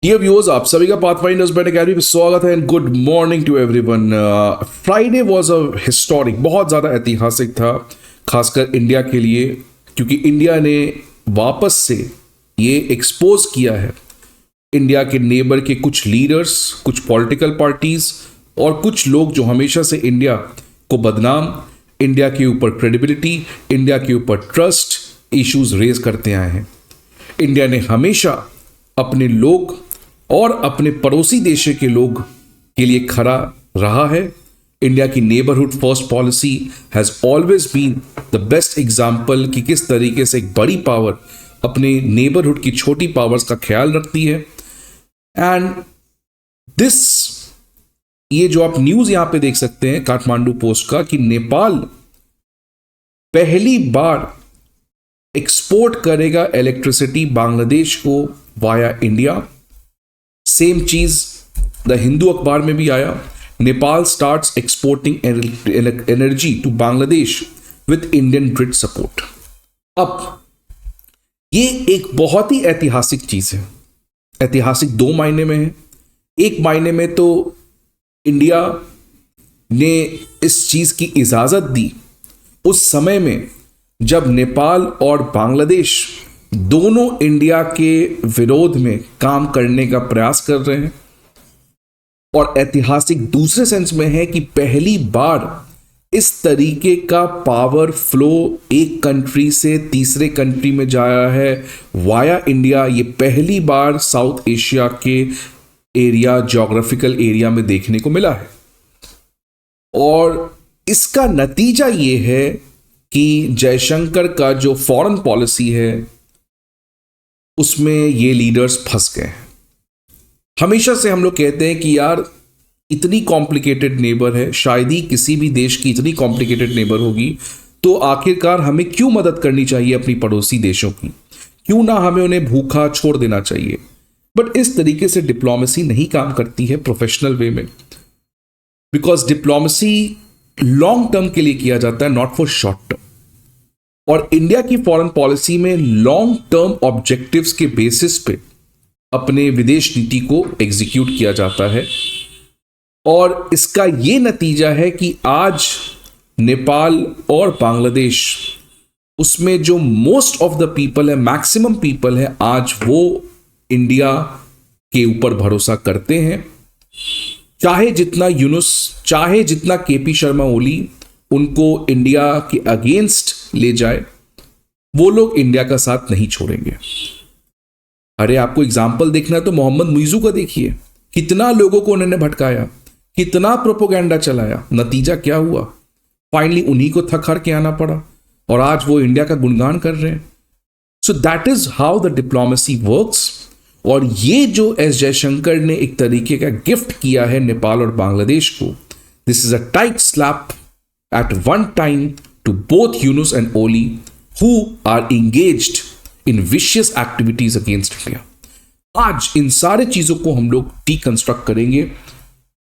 Dear viewers, आप सभी का पाथफाइंडर्स बैन अकेडमी में स्वागत है and good morning to everyone. Friday was a historic, बहुत ज़्यादा ऐतिहासिक था, खासकर इंडिया के लिए, क्योंकि इंडिया ने वापस से ये एक्सपोज किया है इंडिया के नेबर के कुछ लीडर्स, कुछ पॉलिटिकल पार्टीज और कुछ लोग जो हमेशा से इंडिया को बदनाम, इंडिया के ऊपर क्रेडिबिलिटी, इंडिया के ऊपर ट्रस्ट इश्यूज रेज करते आए हैं। इंडिया ने हमेशा अपने लोग और अपने पड़ोसी देशों के लोग के लिए खड़ा रहा है। इंडिया की neighbourhood first policy has always been the best example कि किस तरीके से एक बड़ी पावर अपने नेबरहुड की छोटी पावर्स का ख्याल रखती है। एंड दिस, ये जो आप न्यूज यहां पे देख सकते हैं काठमांडू पोस्ट का, कि नेपाल पहली बार एक्सपोर्ट करेगा इलेक्ट्रिसिटी बांग्लादेश को वाया इंडिया। सेम चीज द हिंदू अखबार में भी आया, Nepal starts exporting energy to Bangladesh with Indian grid support. अब ये एक बहुत ही ऐतिहासिक चीज है। ऐतिहासिक दो मायने में है। एक मायने में तो इंडिया ने इस चीज की इजाजत दी उस समय में जब नेपाल और बांग्लादेश दोनों इंडिया के विरोध में काम करने का प्रयास कर रहे हैं, और ऐतिहासिक दूसरे सेंस में है कि पहली बार इस तरीके का पावर फ्लो एक कंट्री से तीसरे कंट्री में जाया है वाया इंडिया। ये पहली बार साउथ एशिया के एरिया, ज्योग्राफिकल एरिया में देखने को मिला है। और इसका नतीजा ये है कि जयशंकर का जो फॉरेन पॉलिसी है उसमें ये लीडर्स फंस गए हैं। हमेशा से हम लोग कहते हैं कि यार इतनी कॉम्प्लिकेटेड नेबर है, शायद ही किसी भी देश की इतनी कॉम्प्लिकेटेड नेबर होगी, तो आखिरकार हमें क्यों मदद करनी चाहिए अपनी पड़ोसी देशों की? क्यों ना हमें उन्हें भूखा छोड़ देना चाहिए? बट इस तरीके से डिप्लोमेसी नहीं काम करती है प्रोफेशनल वे में, बिकॉज डिप्लोमेसी लॉन्ग टर्म के लिए किया जाता है, नॉट फॉर शॉर्ट टर्म। और इंडिया की फॉरेन पॉलिसी में लॉन्ग टर्म ऑब्जेक्टिव्स के बेसिस पे अपने विदेश नीति को एग्जीक्यूट किया जाता है। और इसका यह नतीजा है कि आज नेपाल और बांग्लादेश, उसमें जो मोस्ट ऑफ द पीपल है, मैक्सिमम पीपल है, आज वो इंडिया के ऊपर भरोसा करते हैं। चाहे जितना यूनुस, चाहे जितना केपी शर्मा ओली उनको इंडिया के अगेंस्ट ले जाए, वो लोग इंडिया का साथ नहीं छोड़ेंगे। अरे आपको एग्जाम्पल देखना है तो मोहम्मद मुइजू का देखिए, कितना लोगों को उन्होंने भटकाया, कितना प्रोपोगेंडा चलाया, नतीजा क्या हुआ? फाइनली उन्हीं को थक हार के आना पड़ा और आज वो इंडिया का गुणगान कर रहे हैं। So that is how the diplomacy works. और ये जो एस जयशंकर ने एक तरीके का गिफ्ट किया है नेपाल और बांग्लादेश को, this is a tight slap at one time to both Yunus and Oli, who are engaged in vicious activities against India. आज इन सारे चीजों को हम लोग डीकंस्ट्रक्ट करेंगे।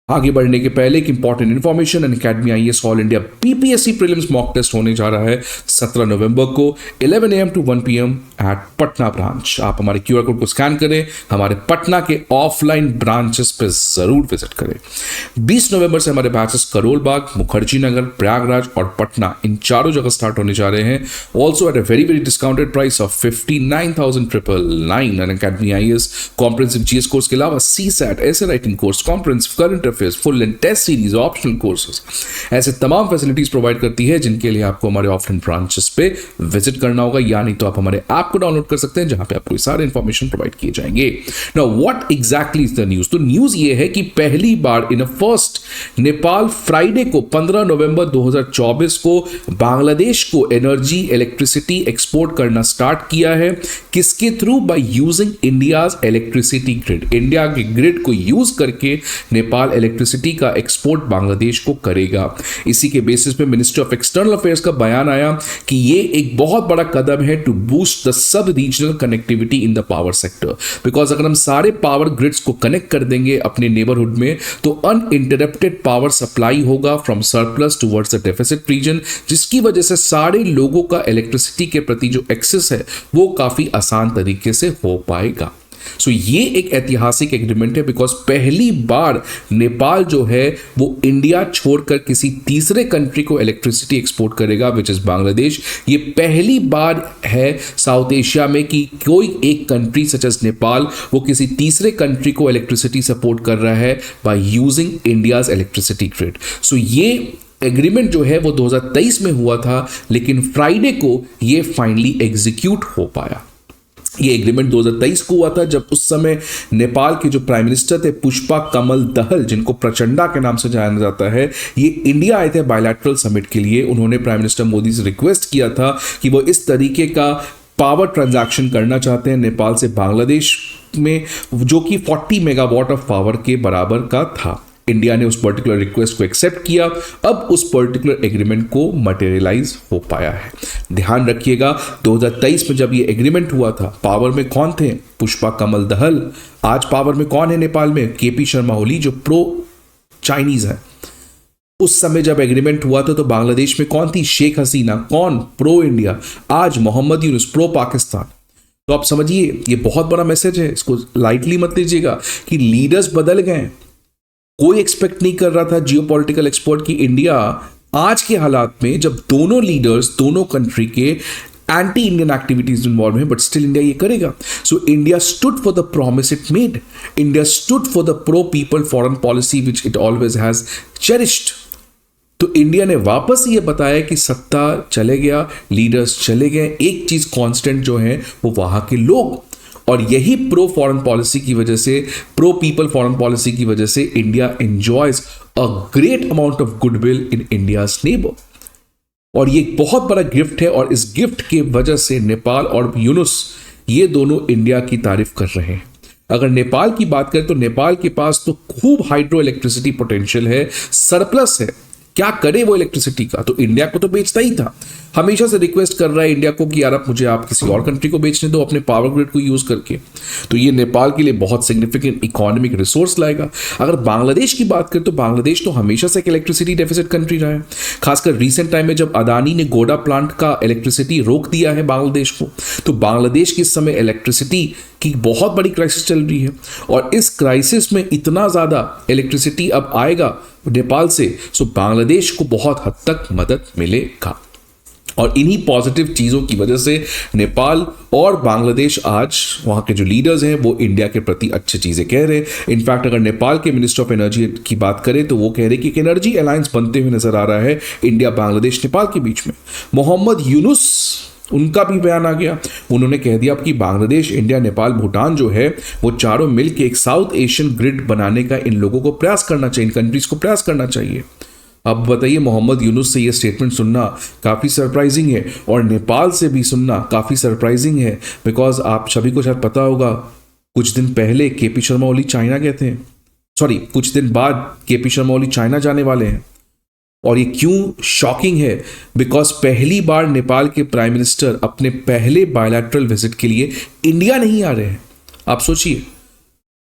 आगे बढ़ने के पहले एक important information, Unacademy IAS all India PPSC prelims mock test होने जा रहा है 17 नवंबर को 11 AM to 1 PM at Patna branch. आप हमारे क्यूआर कोड को स्कैन करें, हमारे पटना के ऑफलाइन ब्रांचेस पे जरूर विजिट करें। 20 नवंबर से हमारे बैचेस करोल बाग, मुखर्जी नगर, प्रयागराज और पटना, इन चारों जगह स्टार्ट होने जा रहे हैं। Also at a very very discounted price of 59,999। Unacademy IAS comprehensive GS course के अलावा सीसैट, ऐसे writing course, comprehensive current full and test series, optional courses, ऐसे तमाम फैसिलिटीज प्रोवाइड करती है, जिनके लिए आपको हमारे ऑफलाइन ब्रांचेस पे विजिट करना होगा, या नहीं तो आप हमारे ऐप को डाउनलोड कर सकते हैं, जहां पे आपको सारे इंफॉर्मेशन प्रोवाइड किए जाएंगे। Now what exactly is the news? तो न्यूज ये है कि पहली बार इन अ फर्स्ट, नेपाल फ्राइडे को 15 नवंबर 2024 को बांग्लादेश को एनर्जी, इलेक्ट्रिसिटी एक्सपोर्ट करना स्टार्ट किया है। किसके through? Bye using India's electricity grid. India के ग्रिड को यूज करके नेपाल इलेक्ट्रिसिटी का एक्सपोर्ट बांग्लादेश को करेगा। इसी के बेसिस पे मिनिस्ट्री ऑफ एक्सटर्नल अफेयर्स का बयान आया कि ये एक बहुत बड़ा कदम है to boost the sub regional connectivity in the power sector. Because अगर हम सारे पावर ग्रिड्स को कनेक्ट कर देंगे अपने नेबरहुड में, तो अनइंटरप्टेड पावर सप्लाई होगा from surplus towards the deficit region, जिसकी वजह से सारे लोगों का इलेक्ट्रिसिटी के प्रति जो एक्सेस है वो काफी आसान तरीके से हो पाएगा। सो ये एक ऐतिहासिक एग्रीमेंट है बिकॉज पहली बार नेपाल जो है वो इंडिया छोड़कर किसी तीसरे कंट्री को इलेक्ट्रिसिटी एक्सपोर्ट करेगा विच इज बांग्लादेश। ये पहली बार है साउथ एशिया में कि कोई एक कंट्री सच एज नेपाल वो किसी तीसरे कंट्री को इलेक्ट्रिसिटी सपोर्ट कर रहा है by using India's electricity grid. So ये एग्रीमेंट जो है वो 2023 में हुआ था, लेकिन फ्राइडे को ये फाइनली एग्जीक्यूट हो पाया। ये एग्रीमेंट 2023 को हुआ था जब उस समय नेपाल के जो प्राइम मिनिस्टर थे पुष्पा कमल दहल, जिनको प्रचंडा के नाम से जाना जाता है, ये इंडिया आए थे बायलैटरल समिट के लिए। उन्होंने प्राइम मिनिस्टर मोदी से रिक्वेस्ट किया था कि वो इस तरीके का पावर ट्रांजैक्शन करना चाहते हैं नेपाल से बांग्लादेश में, जो कि 40 मेगावाट ऑफ पावर के बराबर का था। इंडिया ने उस पर्टिकुलर रिक्वेस्ट को एक्सेप्ट किया। अब उस पर्टिकुलर एग्रीमेंट को मटेरियलाइज हो पाया है। ध्यान रखिएगा 2023 में जब ये एग्रीमेंट हुआ था, पावर में कौन थे? पुष्पा कमल दहल। आज पावर में कौन है नेपाल में? केपी शर्मा ओली, जो प्रो चाइनीज है। उस समय जब एग्रीमेंट हुआ था तो बांग्लादेश में कौन थी? शेख हसीना। कौन? Pro India. आज मोहम्मद यूनुस, प्रो पाकिस्तान। तो आप समझिए ये बहुत बड़ा मैसेज है, इसको लाइटली मत लीजिएगा कि लीडर्स बदल गए। कोई एक्सपेक्ट नहीं कर रहा था जियोपॉलिटिकल एक्सपर्ट की इंडिया आज के हालात में, जब दोनों लीडर्स दोनों कंट्री के एंटी इंडियन एक्टिविटीज इन्वॉल्व हैं, बट स्टिल इंडिया ये करेगा। So India stood for the promise it made. India stood for the pro people foreign policy which it always has cherished. तो इंडिया ने वापस ये बताया कि सत्ता चले गया, लीडर्स चले गए, एक चीज कांस्टेंट जो है वो वहां के लोग। और यही प्रो फॉरेन पॉलिसी की वजह से, प्रो पीपल फॉरेन पॉलिसी की वजह से India enjoys a great amount of goodwill in India's neighbour. और ये एक बहुत बड़ा गिफ्ट है, और इस गिफ्ट की वजह से नेपाल और यूनुस ये दोनों इंडिया की तारीफ कर रहे हैं। अगर नेपाल की बात करें तो नेपाल के पास तो खूब हाइड्रो इलेक्ट्रिसिटी पोटेंशियल है, सरप्लस है। क्या करे वो इलेक्ट्रिसिटी का? तो इंडिया को तो बेचता ही था। हमेशा से रिक्वेस्ट कर रहा है इंडिया को कि यार आप किसी और कंट्री को बेचने दो अपने पावर ग्रिड को यूज करके। तो ये नेपाल के लिए बहुत सिग्निफिकेंट इकोनॉमिक रिसोर्स लाएगा। अगर बांग्लादेश की बात करें तो बांग्लादेश तो हमेशा से एक इलेक्ट्रिसिटी डेफिसिट कंट्री रहा है। खासकर रिसेंट टाइम में जब अदानी ने गोडा प्लांट का इलेक्ट्रिसिटी रोक दिया है बांग्लादेश को, तो बांग्लादेश की इस समय इलेक्ट्रिसिटी की बहुत बड़ी क्राइसिस चल रही है। और इस क्राइसिस में इतना ज्यादा इलेक्ट्रिसिटी अब आएगा नेपाल से, सो बांग्लादेश को बहुत हद तक मदद मिलेगा। और इन्हीं पॉजिटिव चीज़ों की वजह से नेपाल और बांग्लादेश आज वहाँ के जो लीडर्स हैं वो इंडिया के प्रति अच्छी चीज़ें कह रहे हैं। इनफैक्ट अगर नेपाल के मिनिस्टर ऑफ एनर्जी की बात करें तो वो कह रहे हैं कि एक एनर्जी अलायंस बनते हुए नजर आ रहा है इंडिया, बांग्लादेश, नेपाल के बीच में। मोहम्मद यूनुस, उनका भी बयान आ गया। उन्होंने कह दिया कि बांग्लादेश, इंडिया, नेपाल, भूटान जो है वो चारों मिलकर एक साउथ एशियन ग्रिड बनाने का इन लोगों को प्रयास करना चाहिए, इन कंट्रीज को प्रयास करना चाहिए। अब बताइए, मोहम्मद यूनुस से ये स्टेटमेंट सुनना काफ़ी सरप्राइजिंग है, और नेपाल से भी सुनना काफ़ी सरप्राइजिंग है। बिकॉज आप सभी को शायद पता होगा, कुछ दिन पहले केपी शर्मा ओली चाइना गए थे। सॉरी, कुछ दिन बाद केपी शर्मा ओली चाइना जाने वाले हैं। और ये क्यों शॉकिंग है? बिकॉज पहली बार नेपाल के प्राइम मिनिस्टर अपने पहले बायलैटरल विजिट के लिए इंडिया नहीं आ रहे हैं। आप सोचिए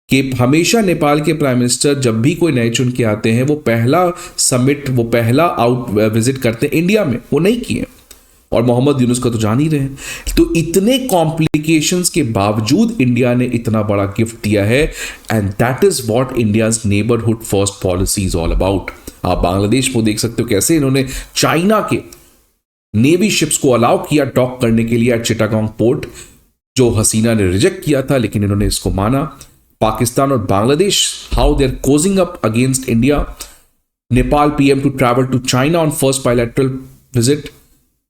कि हमेशा नेपाल के प्राइम मिनिस्टर जब भी कोई नए चुन के आते हैं वो पहला समिट, वो पहला आउट विजिट करते हैं इंडिया में, वो नहीं किए। और मोहम्मद यूनुस का तो जान ही रहे हैं। तो इतने कॉम्प्लिकेशंस के बावजूद इंडिया ने इतना बड़ा गिफ्ट दिया है, and that is what India's neighbourhood first policy is all about. आप बांग्लादेश को देख सकते हो कैसे इन्होंने चाइना के नेवी शिप्स को अलाउ किया डॉक करने के लिए एट चिटागोंग पोर्ट, जो हसीना ने रिजेक्ट किया था, लेकिन इन्होंने इसको माना। पाकिस्तान और Bangladesh, how they are cosying up against India. Nepal PM to travel to China on first bilateral visit,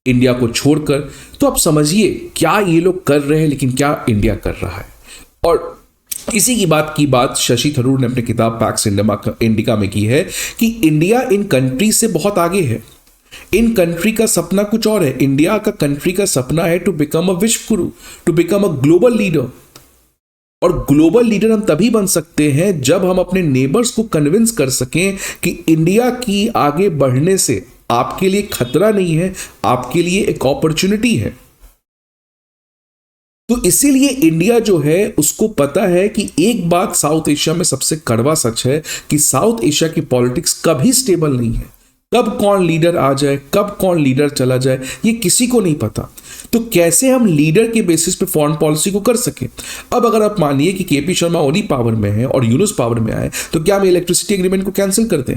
India को छोड़कर। तो आप समझिए क्या ये लोग कर रहे हैं, लेकिन क्या इंडिया कर रहा है। और इसी की बात शशि थरूर ने अपनी किताब पैक्स इंडिका में की है कि इंडिया इन कंट्री से बहुत आगे है। इन कंट्री का सपना कुछ और है। इंडिया का कंट्री का सपना है to become a vishwa guru, to become a global leader. और ग्लोबल लीडर हम तभी बन सकते हैं जब हम अपने नेबर्स को कन्विंस कर सकें कि इंडिया की आगे बढ़ने से आपके लिए खतरा नहीं है, आपके लिए एक अपॉर्चुनिटी है। तो इसीलिए इंडिया जो है उसको पता है कि एक बात साउथ एशिया में सबसे कड़वा सच है कि साउथ एशिया की पॉलिटिक्स कभी स्टेबल नहीं है। कब कौन लीडर आ जाए, कब कौन लीडर चला जाए, ये किसी को नहीं पता। तो कैसे हम लीडर के बेसिस पे फॉरेन पॉलिसी को कर सकें। अब अगर आप मानिए कि केपी शर्मा ओली पावर में है और यूनुस पावर में आए, तो क्या हम इलेक्ट्रिसिटी एग्रीमेंट को कैंसिल कर दें?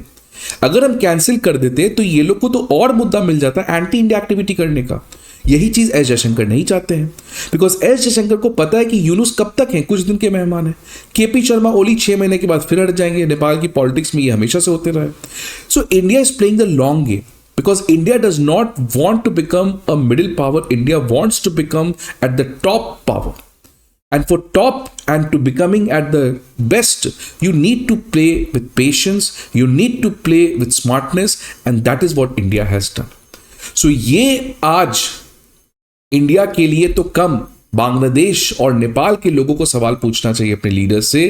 अगर हम कैंसिल कर देते तो ये लोग को तो और मुद्दा मिल जाता है एंटी इंडिया एक्टिविटी करने का। यही चीज एस जयशंकर नहीं चाहते हैं, बिकॉज एस जयशंकर को पता है कि यूनुस कब तक हैं, कुछ दिन के मेहमान हैं। केपी शर्मा ओली 6 महीने के बाद फिर हट जाएंगे। नेपाल की पॉलिटिक्स में ये हमेशा से होते रहे। So India is playing the long game, because India does not want to become a middle power. India wants to become at the top power, and for top and to becoming at the best, you need to play with patience, you need to play with smartness, and that is what India has done. So ये आज India के लिए तो कम, बांग्लादेश और नेपाल के लोगों को सवाल पूछना चाहिए अपने लीडर से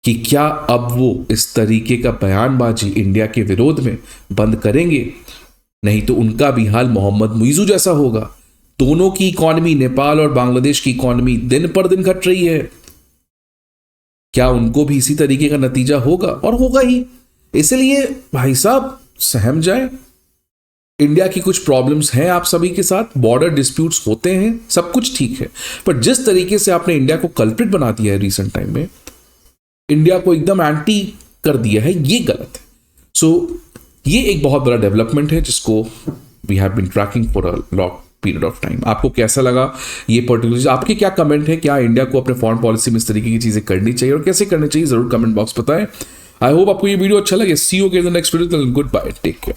कि क्या अब वो इस तरीके का बयानबाजी इंडिया के विरोध में बंद करेंगे, नहीं तो उनका भी हाल मोहम्मद मुइजू जैसा होगा। दोनों की इकॉनमी, नेपाल और बांग्लादेश की इकॉनमी दिन पर दिन घट रही है। क्या उनको भी इसी तरीके का नतीजा होगा? और होगा ही। इसलिए भाई साहब सहम जाए। इंडिया की कुछ प्रॉब्लम्स हैं आप सभी के साथ, बॉर्डर डिस्प्यूट्स होते हैं, सब कुछ ठीक है, पर जिस तरीके से आपने इंडिया को कल्प्रिट बना दिया है रिसेंट टाइम में, इंडिया को एकदम एंटी कर दिया है, ये गलत है। सो ये एक बहुत बड़ा डेवलपमेंट है जिसको we have been tracking for a long period of time. आपको कैसा लगा ये पर्टिकुलर? आपके क्या कमेंट है? क्या इंडिया को अपने फॉरेन पॉलिसी में इस तरीके की चीजें करनी चाहिए और कैसे करनी चाहिए? जरूर कमेंट बॉक्स बताएं। आई होप आपको ये वीडियो अच्छा लगे। See you again in the next video. Good bye, take care.